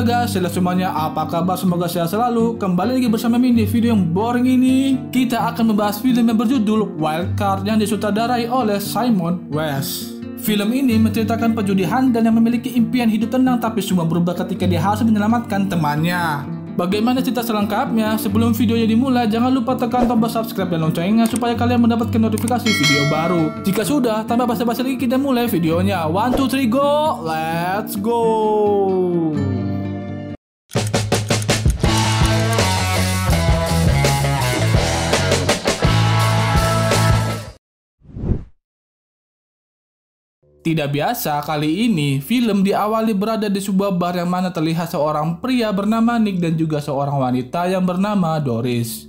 guys, halo semuanya, apa kabar? Semoga sehat selalu. Kembali lagi bersama Min di video yang boring ini. Kita akan membahas film yang berjudul Wildcard yang disutradarai oleh Simon West. Film ini menceritakan pejudi handal yang memiliki impian hidup tenang tapi semua berubah ketika dia harus menyelamatkan temannya. Bagaimana cerita selengkapnya? Sebelum videonya dimulai, jangan lupa tekan tombol subscribe dan loncengnya supaya kalian mendapatkan notifikasi video baru. Jika sudah, tanpa basa-basi lagi kita mulai videonya. 1, 2, 3, go! Let's go! Tidak biasa, kali ini film diawali berada di sebuah bar yang mana terlihat seorang pria bernama Nick dan juga seorang wanita yang bernama Doris.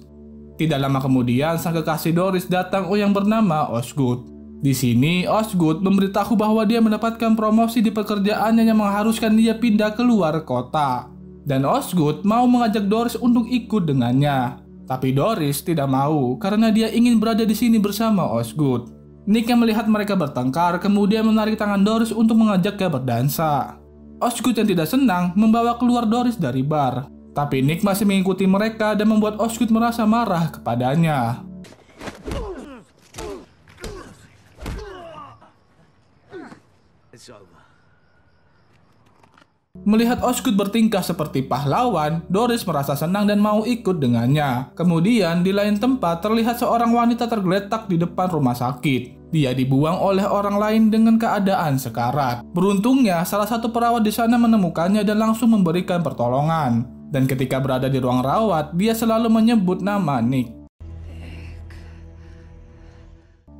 Tidak lama kemudian, sang kekasih Doris datang yang bernama Osgood. Di sini, Osgood memberitahu bahwa dia mendapatkan promosi di pekerjaannya yang mengharuskan dia pindah keluar kota. Dan Osgood mau mengajak Doris untuk ikut dengannya. Tapi Doris tidak mau karena dia ingin berada di sini bersama Osgood. Nick yang melihat mereka bertengkar kemudian menarik tangan Doris untuk mengajaknya berdansa. Osgood yang tidak senang membawa keluar Doris dari bar. Tapi Nick masih mengikuti mereka dan membuat Osgood merasa marah kepadanya. Melihat Osgood bertingkah seperti pahlawan, Doris merasa senang dan mau ikut dengannya. Kemudian di lain tempat terlihat seorang wanita tergeletak di depan rumah sakit. Dia dibuang oleh orang lain dengan keadaan sekarat. Beruntungnya, salah satu perawat di sana menemukannya dan langsung memberikan pertolongan. Dan ketika berada di ruang rawat, dia selalu menyebut nama Nick.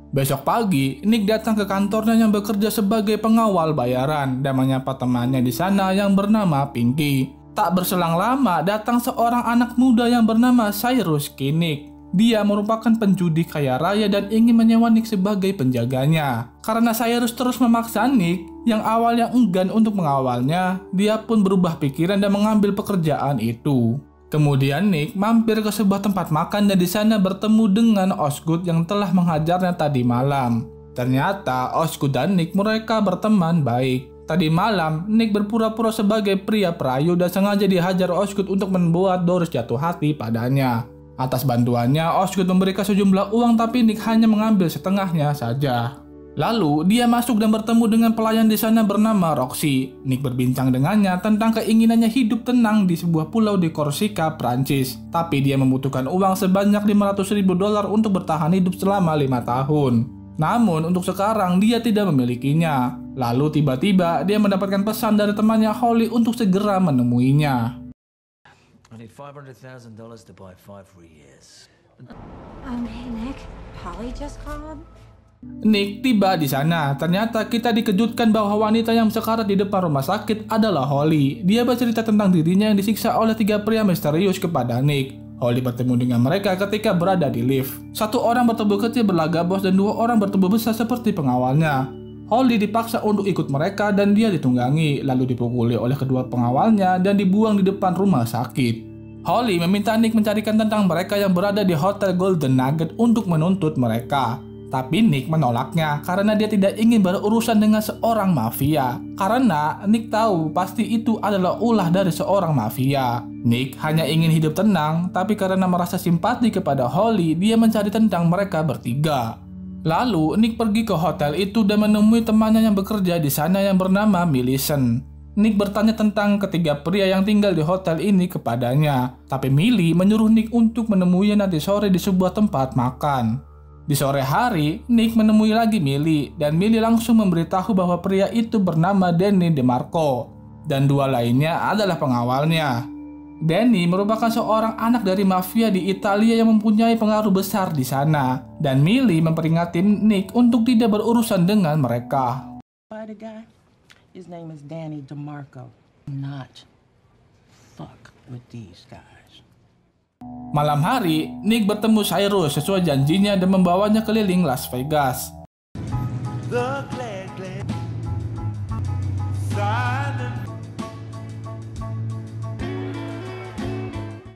Besok pagi, Nick datang ke kantornya yang bekerja sebagai pengawal bayaran dan menyapa temannya di sana yang bernama Pinky. Tak berselang lama, datang seorang anak muda yang bernama Cyrus Kinnick. Dia merupakan penjudi kaya raya dan ingin menyewa Nick sebagai penjaganya. Karena Cyrus terus memaksa Nick, yang awalnya enggan untuk mengawalnya, dia pun berubah pikiran dan mengambil pekerjaan itu. Kemudian Nick mampir ke sebuah tempat makan dan di sana bertemu dengan Osgood yang telah menghajarnya tadi malam. Ternyata Osgood dan Nick mereka berteman baik. Tadi malam Nick berpura-pura sebagai pria perayu dan sengaja dihajar Osgood untuk membuat Doris jatuh hati padanya. Atas bantuannya Osgood memberikan sejumlah uang tapi Nick hanya mengambil setengahnya saja. Lalu dia masuk dan bertemu dengan pelayan di sana bernama Roxy. Nick berbincang dengannya tentang keinginannya hidup tenang di sebuah pulau di Korsika, Prancis. Tapi dia membutuhkan uang sebanyak $500.000 untuk bertahan hidup selama 5 tahun. Namun untuk sekarang dia tidak memilikinya. Lalu tiba-tiba dia mendapatkan pesan dari temannya Holly untuk segera menemuinya. I need $500,000 to buy 5 years. Hey Nick, Holly just called. Nick tiba di sana. Ternyata kita dikejutkan bahwa wanita yang sekarat di depan rumah sakit adalah Holly. Dia bercerita tentang dirinya yang disiksa oleh 3 pria misterius kepada Nick. Holly bertemu dengan mereka ketika berada di lift. 1 orang bertubuh kecil berlagak bos dan 2 orang bertubuh besar seperti pengawalnya. Holly dipaksa untuk ikut mereka dan dia ditunggangi, lalu dipukuli oleh kedua pengawalnya dan dibuang di depan rumah sakit. Holly meminta Nick mencarikan tentang mereka yang berada di Hotel Golden Nugget untuk menuntut mereka. Tapi Nick menolaknya karena dia tidak ingin berurusan dengan seorang mafia. Karena Nick tahu pasti itu adalah ulah dari seorang mafia. Nick hanya ingin hidup tenang, tapi karena merasa simpati kepada Holly, dia mencari tentang mereka bertiga. Lalu Nick pergi ke hotel itu dan menemui temannya yang bekerja di sana yang bernama Millicent. Nick bertanya tentang ketiga pria yang tinggal di hotel ini kepadanya. Tapi Millie menyuruh Nick untuk menemuinya nanti sore di sebuah tempat makan. Di sore hari, Nick menemui lagi Millie, dan Millie langsung memberitahu bahwa pria itu bernama Danny DeMarco, dan 2 lainnya adalah pengawalnya. Danny merupakan seorang anak dari mafia di Italia yang mempunyai pengaruh besar di sana, dan Millie memperingatkan Nick untuk tidak berurusan dengan mereka. By the guy, his name is Danny DeMarco. Not fuck with these guys. Malam hari, Nick bertemu Cyrus sesuai janjinya dan membawanya keliling Las Vegas.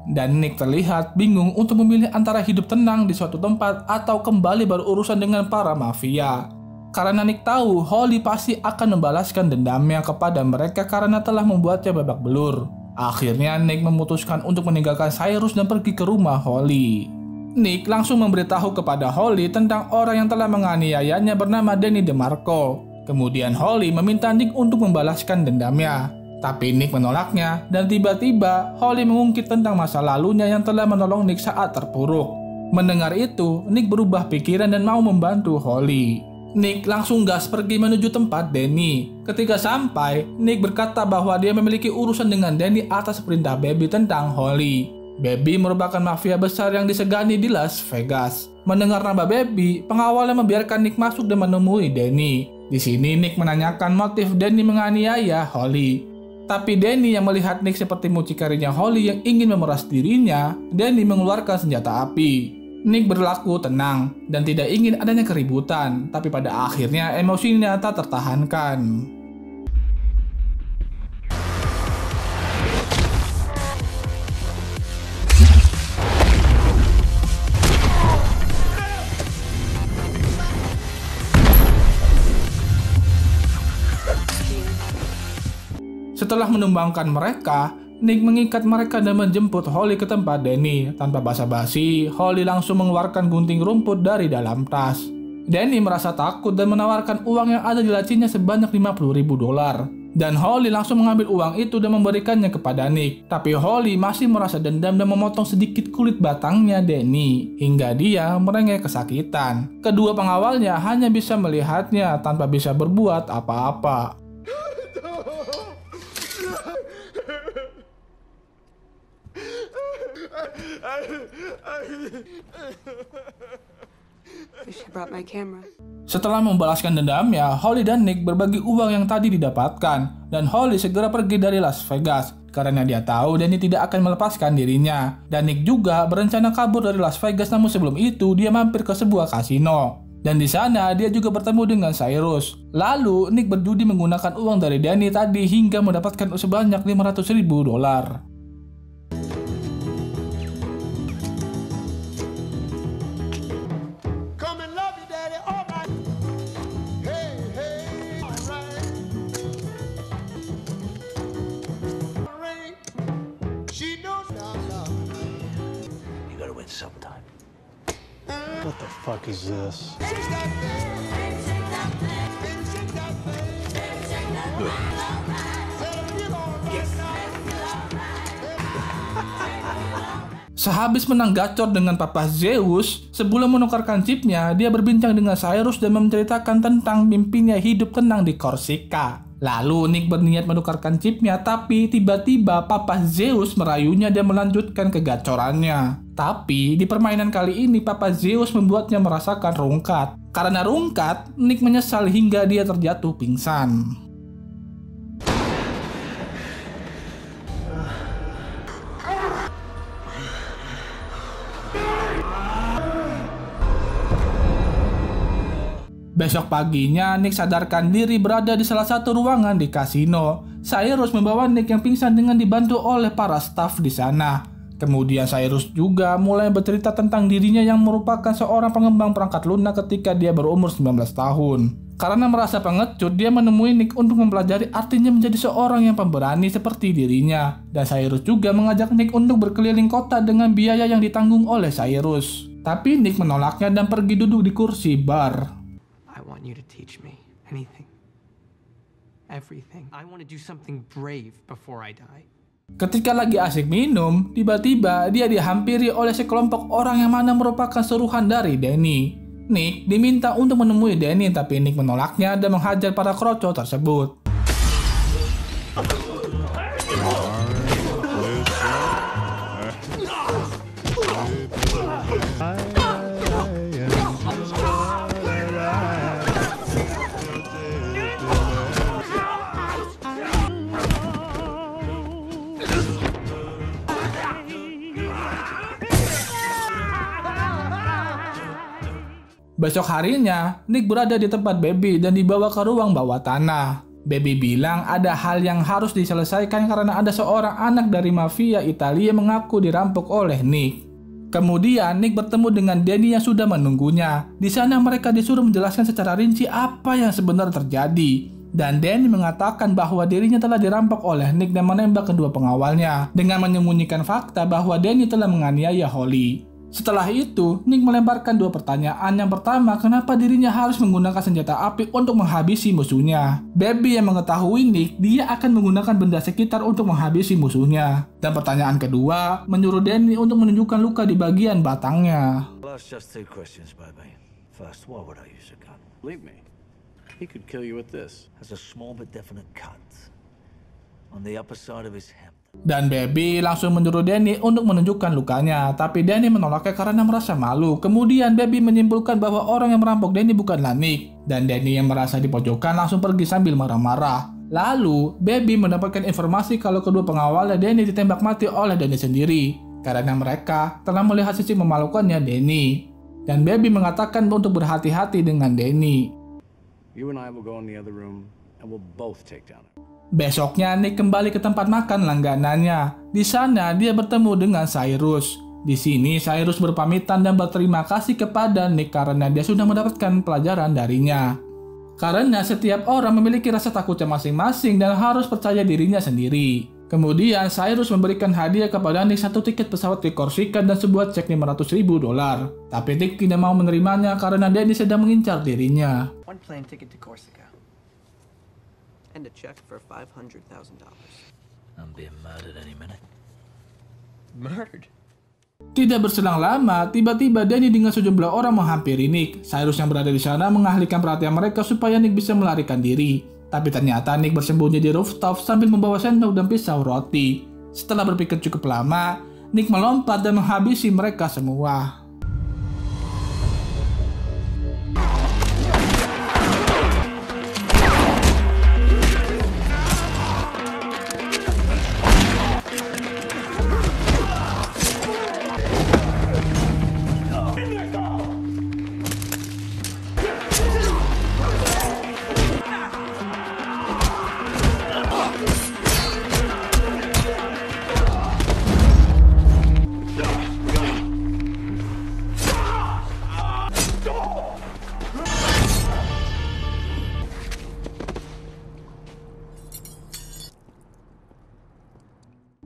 Dan Nick terlihat bingung untuk memilih antara hidup tenang di suatu tempat atau kembali berurusan dengan para mafia. Karena Nick tahu Holly pasti akan membalaskan dendamnya kepada mereka karena telah membuatnya babak belur. Akhirnya Nick memutuskan untuk meninggalkan Cyrus dan pergi ke rumah Holly. Nick langsung memberitahu kepada Holly tentang orang yang telah menganiayanya bernama Danny DeMarco. Kemudian Holly meminta Nick untuk membalaskan dendamnya. Tapi Nick menolaknya dan tiba-tiba Holly mengungkit tentang masa lalunya yang telah menolong Nick saat terpuruk. Mendengar itu, Nick berubah pikiran dan mau membantu Holly. Nick langsung gas pergi menuju tempat Danny. Ketika sampai, Nick berkata bahwa dia memiliki urusan dengan Danny atas perintah Baby tentang Holly. Baby merupakan mafia besar yang disegani di Las Vegas. Mendengar nama Baby, pengawalnya membiarkan Nick masuk dan menemui Danny. Di sini Nick menanyakan motif Danny menganiaya Holly. Tapi Danny yang melihat Nick seperti mucikarinya Holly yang ingin memeras dirinya, Danny mengeluarkan senjata api. Nick berlaku tenang dan tidak ingin adanya keributan, tapi pada akhirnya emosinya tak tertahankan. Setelah menumbangkan mereka, Nick mengikat mereka dan menjemput Holly ke tempat Danny. Tanpa basa-basi, Holly langsung mengeluarkan gunting rumput dari dalam tas. Danny merasa takut dan menawarkan uang yang ada di lacinya sebanyak $50.000. Dan Holly langsung mengambil uang itu dan memberikannya kepada Nick. Tapi Holly masih merasa dendam dan memotong sedikit kulit batangnya Danny, hingga dia merengek kesakitan. Kedua pengawalnya hanya bisa melihatnya tanpa bisa berbuat apa-apa. Setelah membalaskan dendamnya, Holly dan Nick berbagi uang yang tadi didapatkan, dan Holly segera pergi dari Las Vegas karena dia tahu Danny tidak akan melepaskan dirinya. Dan Nick juga berencana kabur dari Las Vegas, namun sebelum itu dia mampir ke sebuah kasino. Dan di sana dia juga bertemu dengan Cyrus. Lalu Nick berjudi menggunakan uang dari Danny tadi hingga mendapatkan sebanyak $500.000. Sometime. What the fuck is this? Sehabis menang gacor dengan Papa Zeus, sebelum menukarkan chipnya, dia berbincang dengan Cyrus dan menceritakan tentang mimpinya hidup tenang di Korsika. Lalu Nick berniat menukarkan chipnya, tapi tiba-tiba Papa Zeus merayunya dan melanjutkan kegacorannya. Tapi di permainan kali ini Papa Zeus membuatnya merasakan rungkat. Karena rungkat, Nick menyesal hingga dia terjatuh pingsan. Besok paginya, Nick sadarkan diri berada di salah satu ruangan di kasino. Cyrus membawa Nick yang pingsan dengan dibantu oleh para staf di sana. Kemudian Cyrus juga mulai bercerita tentang dirinya yang merupakan seorang pengembang perangkat lunak ketika dia berumur 19 tahun. Karena merasa pengecut, dia menemui Nick untuk mempelajari artinya menjadi seorang yang pemberani seperti dirinya. Dan Cyrus juga mengajak Nick untuk berkeliling kota dengan biaya yang ditanggung oleh Cyrus. Tapi Nick menolaknya dan pergi duduk di kursi bar. I want you to teach me anything. Everything. I want to do something brave before I die. Ketika lagi asik minum, tiba-tiba dia dihampiri oleh sekelompok orang yang mana merupakan suruhan dari Danny. Nick diminta untuk menemui Danny, tapi Nick menolaknya dan menghajar para kroco tersebut. Besok harinya, Nick berada di tempat Baby dan dibawa ke ruang bawah tanah. Baby bilang ada hal yang harus diselesaikan karena ada seorang anak dari mafia Italia yang mengaku dirampok oleh Nick. Kemudian Nick bertemu dengan Danny yang sudah menunggunya. Di sana mereka disuruh menjelaskan secara rinci apa yang sebenarnya terjadi. Dan Danny mengatakan bahwa dirinya telah dirampok oleh Nick dan menembak kedua pengawalnya dengan menyembunyikan fakta bahwa Danny telah menganiaya Holly. Setelah itu, Nick melemparkan dua pertanyaan. Yang pertama, kenapa dirinya harus menggunakan senjata api untuk menghabisi musuhnya? Baby yang mengetahui Nick, dia akan menggunakan benda sekitar untuk menghabisi musuhnya. Dan pertanyaan kedua, menyuruh Danny untuk menunjukkan luka di bagian batangnya. Well, that's just 2 questions, baby. First, why would I use a gun? Believe me, he could kill you with this. Has a small but definite cut on the upper side of his hip. Dan Baby langsung menyuruh Danny untuk menunjukkan lukanya, tapi Danny menolaknya karena merasa malu. Kemudian Baby menyimpulkan bahwa orang yang merampok Danny bukanlah Nick, dan Danny yang merasa dipojokkan langsung pergi sambil marah-marah. Lalu, Baby mendapatkan informasi kalau kedua pengawalnya Danny ditembak mati oleh Danny sendiri, karena mereka telah melihat sisi memalukannya Danny. Dan Baby mengatakan untuk berhati-hati dengan Danny. You and I will go in the other room and we'll both take down it. Besoknya Nick kembali ke tempat makan langganannya. Di sana dia bertemu dengan Cyrus. Di sini Cyrus berpamitan dan berterima kasih kepada Nick karena dia sudah mendapatkan pelajaran darinya. Karena setiap orang memiliki rasa takutnya masing-masing dan harus percaya dirinya sendiri. Kemudian Cyrus memberikan hadiah kepada Nick 1 tiket pesawat ke Korsika dan sebuah cek $500.000. Tapi Nick tidak mau menerimanya karena Danny sedang mengincar dirinya. One plane ticket to Corsica. And a check for $500,000. I'm being murdered any minute. Murdered? Tidak berselang lama, tiba-tiba Danny dengan sejumlah orang menghampiri Nick. Cyrus yang berada di sana mengalihkan perhatian mereka supaya Nick bisa melarikan diri. Tapi ternyata Nick bersembunyi di rooftop sambil membawa sendok dan pisau roti. Setelah berpikir cukup lama, Nick melompat dan menghabisi mereka semua.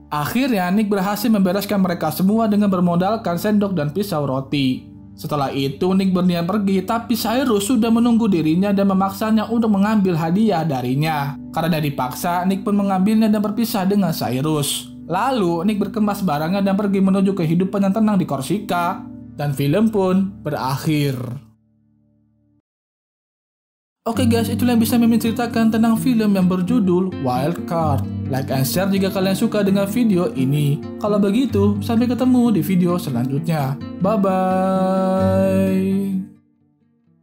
Akhirnya Nick berhasil membereskan mereka semua dengan bermodalkan sendok dan pisau roti. Setelah itu Nick berniat pergi, tapi Cyrus sudah menunggu dirinya dan memaksanya untuk mengambil hadiah darinya. Karena dipaksa, Nick pun mengambilnya dan berpisah dengan Cyrus. Lalu Nick berkemas barangnya dan pergi menuju kehidupan yang tenang di Korsika. Dan film pun berakhir. Oke guys, itulah yang bisa Mimin ceritakan tentang film yang berjudul Wild Card. Like and share jika kalian suka dengan video ini. Kalau begitu, sampai ketemu di video selanjutnya. Bye-bye.